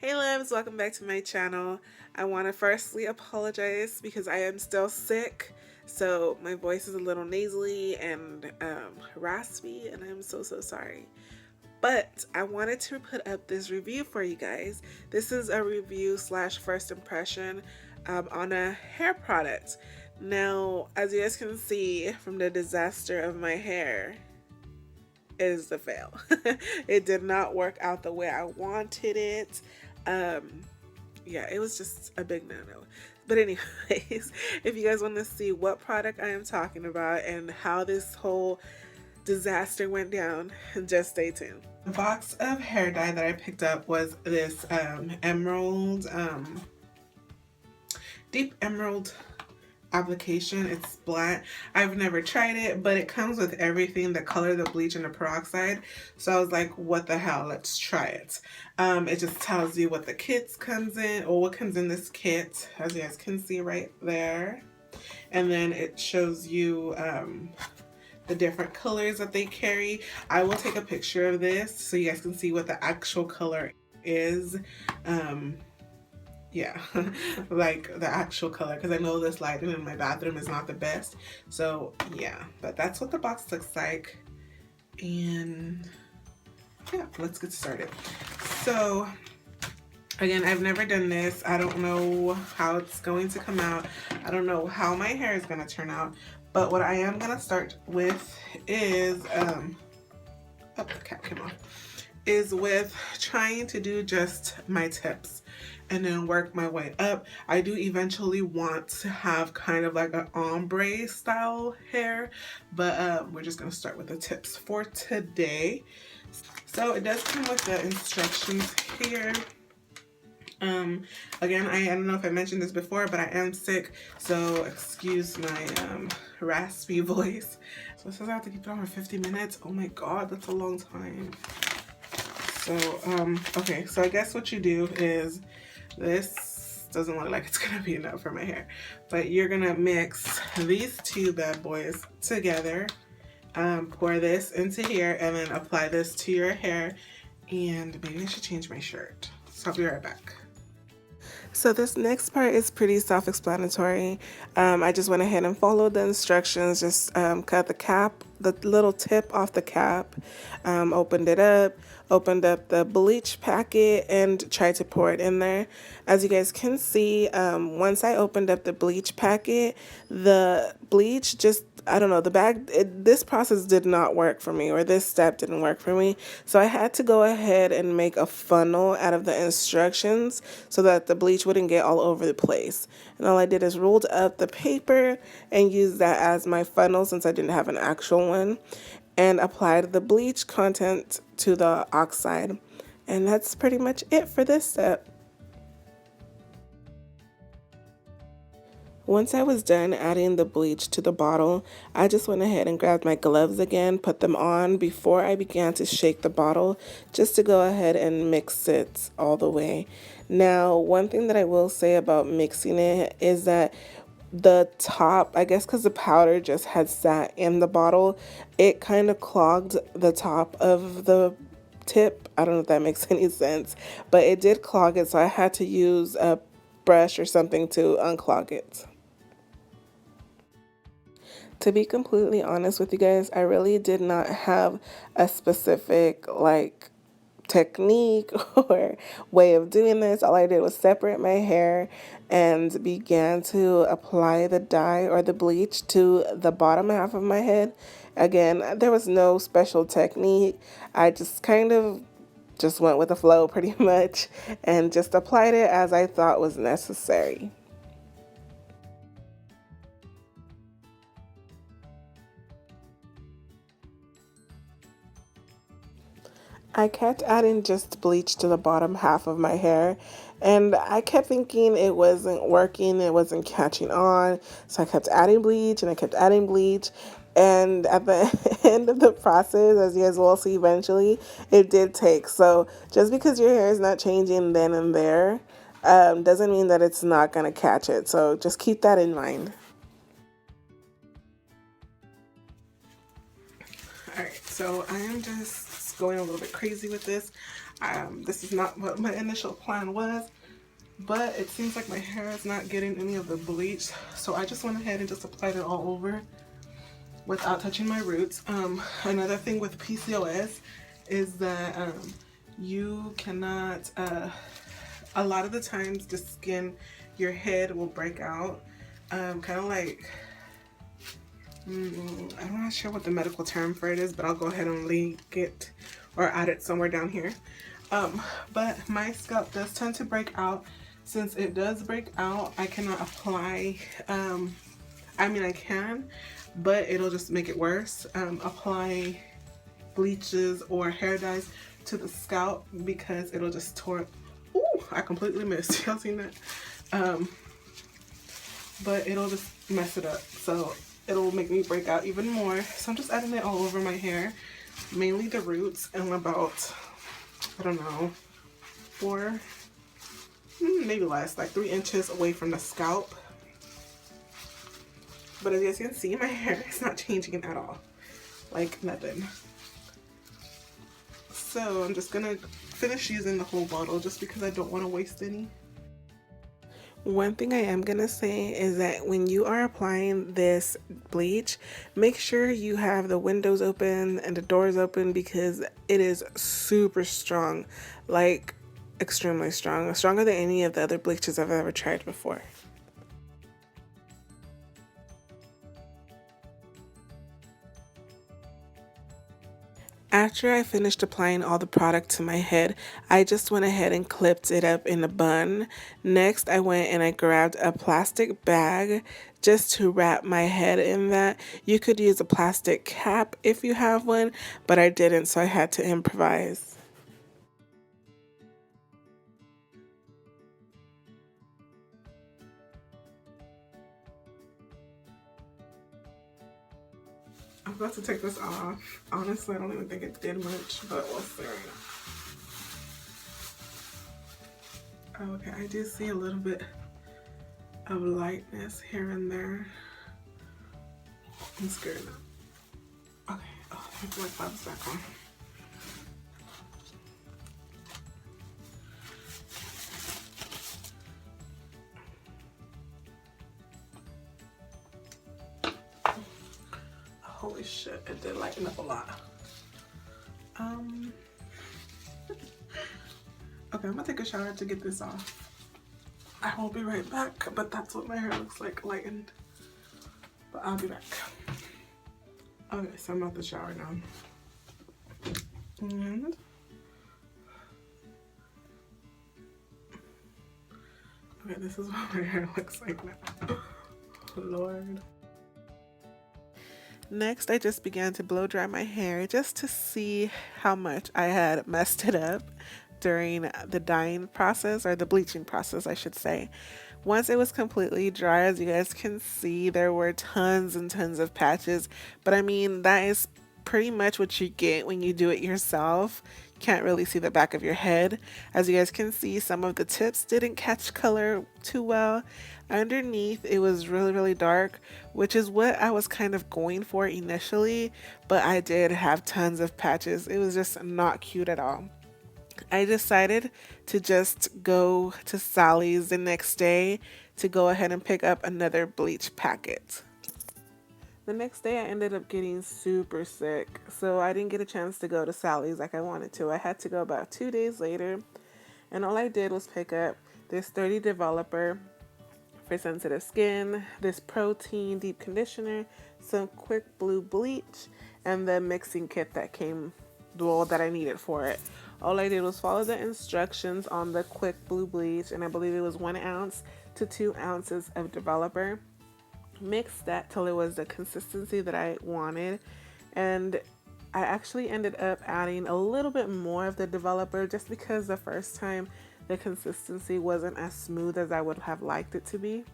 Hey loves, welcome back to my channel. I want to firstly apologize because I am still sick, so my voice is a little nasally and raspy, and I'm so sorry. But I wanted to put up this review for you guys. This is a review slash first impression on a hair product. Now, as you guys can see from the disaster of my hair, it is a fail. It did not work out the way I wanted it. Yeah, it was just a big no-no. But anyways, if you guys want to see what product I am talking about and how this whole disaster went down, just stay tuned. The box of hair dye that I picked up was this emerald, deep emerald application. It's Splat. I've never tried it, but it comes with everything, the color, the bleach, and the peroxide. So I was like, what the hell, let's try it. It just tells you what the kit comes in, or what comes in this kit, as you guys can see right there. And then it shows you the different colors that they carry. I will take a picture of this so you guys can see what the actual color is. Yeah, like the actual color, because I know this lighting in my bathroom is not the best. So yeah, but that's what the box looks like. And yeah, let's get started. So again, I've never done this. I don't know how it's going to come out. I don't know how my hair is going to turn out. But what I am going to start with is, oh, the cap came off, is with trying to do just my tips and then work my way up. I do eventually want to have kind of like an ombre style hair, but we're just going to start with the tips for today. So it does come with the instructions here. Again, I don't know if I mentioned this before, but I am sick, so excuse my raspy voice. So it says I have to keep it on for 50 minutes. Oh my god, that's a long time. So okay, so I guess what you do is, this doesn't look like it's gonna be enough for my hair, but you're gonna mix these two bad boys together, pour this into here, and then apply this to your hair. And maybe I should change my shirt, so I'll be right back. So this next part is pretty self-explanatory. I just went ahead and followed the instructions, just cut the cap, the little tip off the cap, opened it up, opened up the bleach packet, and tried to pour it in there. As you guys can see, once I opened up the bleach packet, the bleach just, I don't know, the bag, this process did not work for me, or this step didn't work for me. So I had to go ahead and make a funnel out of the instructions so that the bleach wouldn't get all over the place. And all I did is rolled up the paper and used that as my funnel since I didn't have an actual one, and applied the bleach content to the oxide. And that's pretty much it for this step. Once I was done adding the bleach to the bottle, I just went ahead and grabbed my gloves again, put them on before I began to shake the bottle, just to go ahead and mix it all the way. Now, one thing that I will say about mixing it is that the top, I guess because the powder just had sat in the bottle, it kind of clogged the top of the tip. I don't know if that makes any sense, but it did clog it, so I had to use a brush or something to unclog it. To be completely honest with you guys, I really did not have a specific technique or way of doing this. All I did was separate my hair and began to apply the dye or the bleach to the bottom half of my head. Again, there was no special technique. I just kind of just went with the flow pretty much and just applied it as I thought was necessary. I kept adding just bleach to the bottom half of my hair, and I kept thinking it wasn't working, it wasn't catching on, so I kept adding bleach and I kept adding bleach, and at the end of the process, as you guys will see eventually, it did take. So just because your hair is not changing then and there, doesn't mean that it's not going to catch it, so just keep that in mind. Alright, so I am just going a little bit crazy with this. This is not what my initial plan was, but it seems like my hair is not getting any of the bleach, so I just went ahead and just applied it all over without touching my roots. Another thing with PCOS is that you cannot, a lot of the times the skin, your head will break out, kind of like, I'm not sure what the medical term for it is, but I'll go ahead and link it or add it somewhere down here. But my scalp does tend to break out. Since it does break out, I cannot apply, I mean I can, but it'll just make it worse. Apply bleaches or hair dyes to the scalp because it'll just tore. Ooh, I completely missed. Y'all seen that? But it'll just mess it up. So it'll make me break out even more. So I'm just adding it all over my hair, mainly the roots, and about, I don't know, 4, maybe less, like 3 inches away from the scalp. But as you guys can see, my hair is not changing at all, like nothing. So I'm just gonna finish using the whole bottle just because I don't want to waste any. One thing I am gonna say is that when you are applying this bleach, make sure you have the windows open and the doors open because it is super strong, like extremely strong, stronger than any of the other bleaches I've ever tried before. After I finished applying all the product to my head, I just went ahead and clipped it up in a bun. Next, I went and I grabbed a plastic bag just to wrap my head in that. You could use a plastic cap if you have one, but I didn't, so I had to improvise. I'm about to take this off. Honestly, I don't even think it did much, but we'll see. Okay, I do see a little bit of lightness here and there. I'm scared now. Okay, oh, let me put my gloves back on. Holy shit, it did lighten up a lot. Okay, I'm gonna take a shower to get this off. I won't be right back, but that's what my hair looks like lightened. But I'll be back. Okay, so I'm out the shower now. And okay, this is what my hair looks like now. Lord. Next, I just began to blow dry my hair just to see how much I had messed it up during the dyeing process, or the bleaching process, I should say. Once it was completely dry, as you guys can see, there were tons and tons of patches, but I mean, that is pretty much what you get when you do it yourself. You can't really see the back of your head. As you guys can see, some of the tips didn't catch color too well. Underneath, it was really dark, which is what I was kind of going for initially, but I did have tons of patches. It was just not cute at all. I decided to just go to Sally's the next day to go ahead and pick up another bleach packet. The next day I ended up getting super sick, so I didn't get a chance to go to Sally's like I wanted to. I had to go about 2 days later, and all I did was pick up this 30 developer for sensitive skin, this protein deep conditioner, some quick blue bleach, and the mixing kit that came, well, that I needed for it. All I did was follow the instructions on the quick blue bleach, and I believe it was 1 ounce to 2 ounces of developer. Mixed that till it was the consistency that I wanted, and I actually ended up adding a little bit more of the developer just because the first time the consistency wasn't as smooth as I would have liked it to be.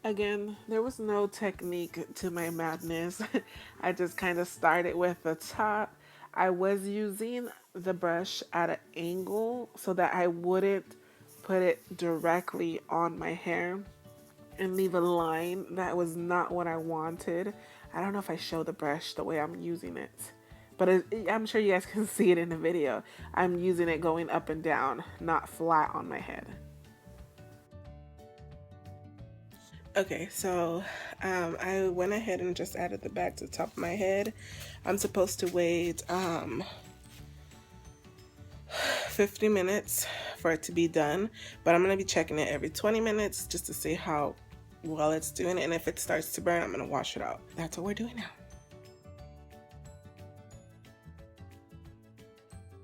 Again, there was no technique to my madness. I just kind of started with the top. I was using the brush at an angle so that I wouldn't put it directly on my hair and leave a line. That was not what I wanted. I don't know if I show the brush the way I'm using it, but I'm sure you guys can see it in the video. I'm using it going up and down, not flat on my head. Okay, so I went ahead and just added the bag to the top of my head. I'm supposed to wait 50 minutes for it to be done, but I'm going to be checking it every 20 minutes just to see how well it's doing, and if it starts to burn, I'm going to wash it out. That's what we're doing now.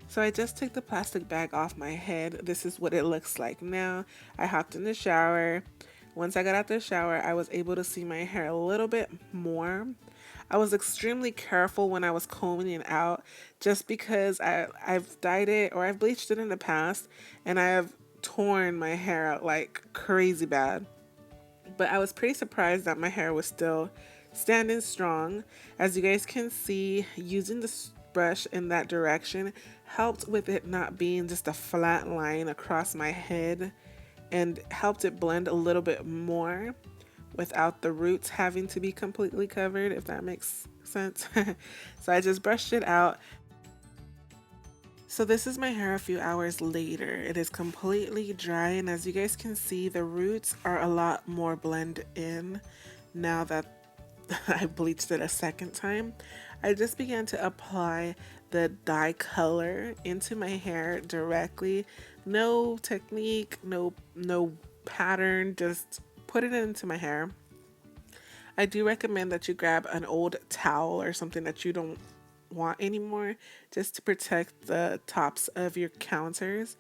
So I just took the plastic bag off my head. This is what it looks like now. I hopped in the shower. Once I got out the shower, I was able to see my hair a little bit more. I was extremely careful when I was combing it out just because I've dyed it or I've bleached it in the past and I have torn my hair out like crazy bad. But I was pretty surprised that my hair was still standing strong. As you guys can see, using this brush in that direction helped with it not being just a flat line across my head, and helped it blend a little bit more without the roots having to be completely covered, if that makes sense. So I just brushed it out. So this is my hair a few hours later. It is completely dry, and as you guys can see, the roots are a lot more blend in now that I bleached it a second time. I just began to apply the dye color into my hair directly. No technique, no pattern, just put it into my hair. I do recommend that you grab an old towel or something that you don't want anymore, just to protect the tops of your counters.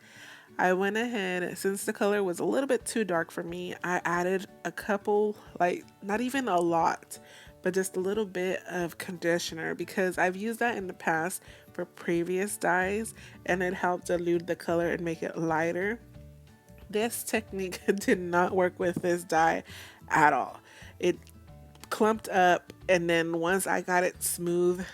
I went ahead, since the color was a little bit too dark for me, I added a couple, like not even a lot, but just a little bit of conditioner, because I've used that in the past for previous dyes and it helped dilute the color and make it lighter. This technique did not work with this dye at all. It clumped up, and then once I got it smooth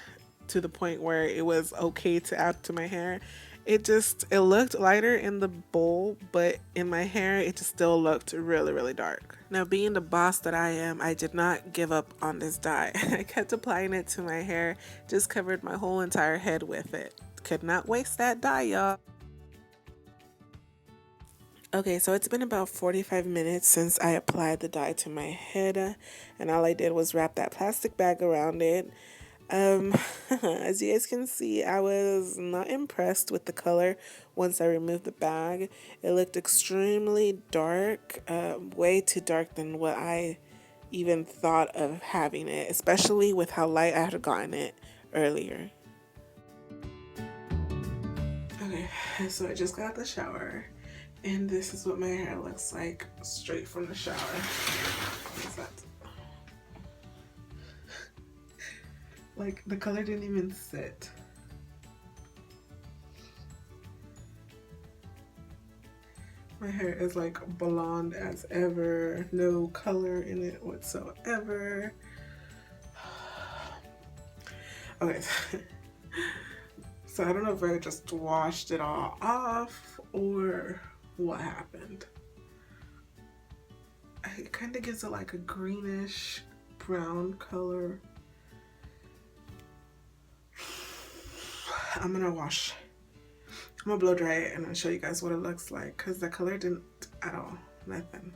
to the point where it was okay to add to my hair, it looked lighter in the bowl, but in my hair it just still looked really, really dark. Now, being the boss that I am, I did not give up on this dye. I kept applying it to my hair, just covered my whole entire head with it. Could not waste that dye, y'all. Okay, so it's been about 45 minutes since I applied the dye to my head, and all I did was wrap that plastic bag around it. As you guys can see, I was not impressed with the color once I removed the bag. It looked extremely dark, way too dark than what I even thought of having it, especially with how light I had gotten it earlier. Okay, so I just got out the shower, and this is what my hair looks like straight from the shower. What's that? Like, the color didn't even sit. My hair is like blonde as ever, no color in it whatsoever. Okay, so I don't know if I just washed it all off or what happened. It kind of gives it like a greenish brown color. I'm gonna blow dry it and I'll show you guys what it looks like, because the color didn't at all, nothing.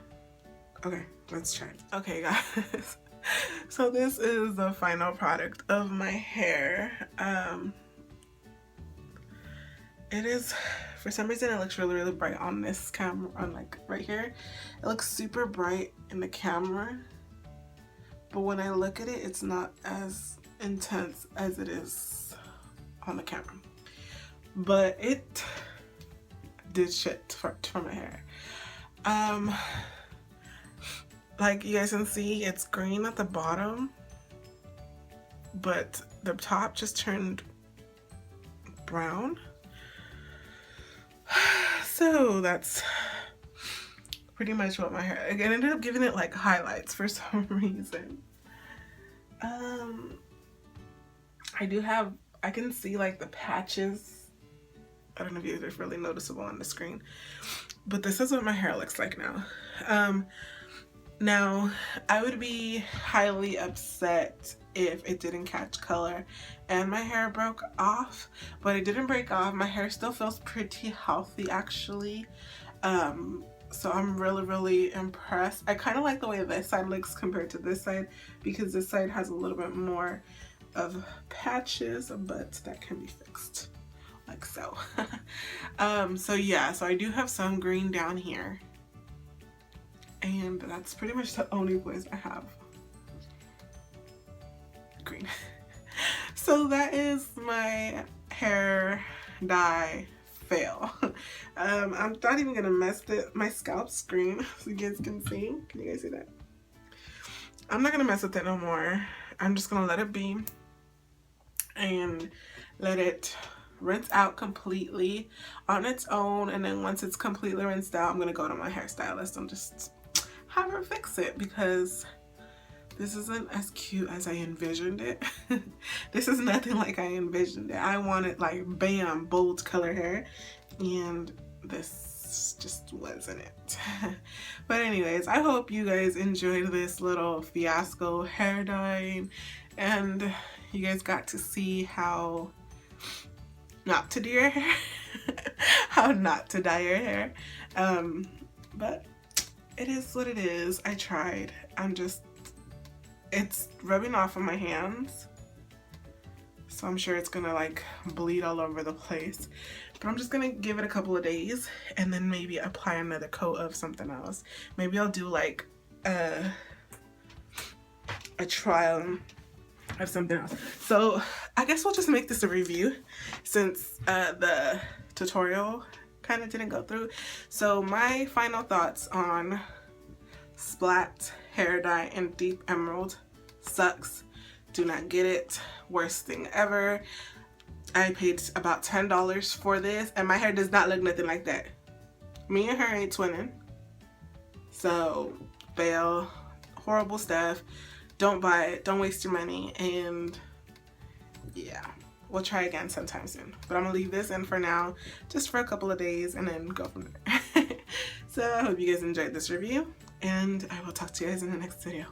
Okay, let's try it. Okay guys, so this is the final product of my hair. It is, for some reason it looks really, really bright on this camera, on like right here. It looks super bright in the camera, but when I look at it, it's not as intense as it is on the camera. But it did shit for my hair. Like you guys can see, it's green at the bottom, but the top just turned brown. So that's pretty much what my hair, I ended up giving it like highlights for some reason. I do have I can see like the patches. I don't know if it's really noticeable on the screen, but this is what my hair looks like now. Now, I would be highly upset if it didn't catch color and my hair broke off, but it didn't break off. My hair still feels pretty healthy actually. So I'm really impressed. I kind of like the way this side looks compared to this side, because this side has a little bit more of patches, but that can be fixed like so. So yeah, so I do have some green down here. And that's pretty much the only place I have green. So that is my hair dye fail. I'm not even gonna mess my scalp screen so you guys can see. Can you guys see that? I'm not gonna mess with it no more. I'm just gonna let it be and let it rinse out completely on its own. And then once it's completely rinsed out, I'm gonna go to my hairstylist and just have her fix it, because this isn't as cute as I envisioned it. This is nothing like I envisioned it. I wanted like bam, bold color hair, and this just wasn't it. But anyways, I hope you guys enjoyed this little fiasco hair dyeing, and you guys got to see how not to do your hair. How not to dye your hair. But it is what it is. I tried. It's rubbing off on my hands, so I'm sure it's gonna like bleed all over the place. But I'm just gonna give it a couple of days and then maybe apply another coat of something else. Maybe I'll do like a trial of something else. So I guess we'll just make this a review, since the tutorial kind of didn't go through. So my final thoughts on Splat hair dye in Deep Emerald: sucks, do not get it, worst thing ever. I paid about $10 for this and my hair does not look nothing like that. Me and her ain't twinning. So fail, horrible stuff, don't buy it, don't waste your money, and yeah, we'll try again sometime soon. But I'm gonna leave this in for now, just for a couple of days, and then go from there. So I hope you guys enjoyed this review, and I will talk to you guys in the next video.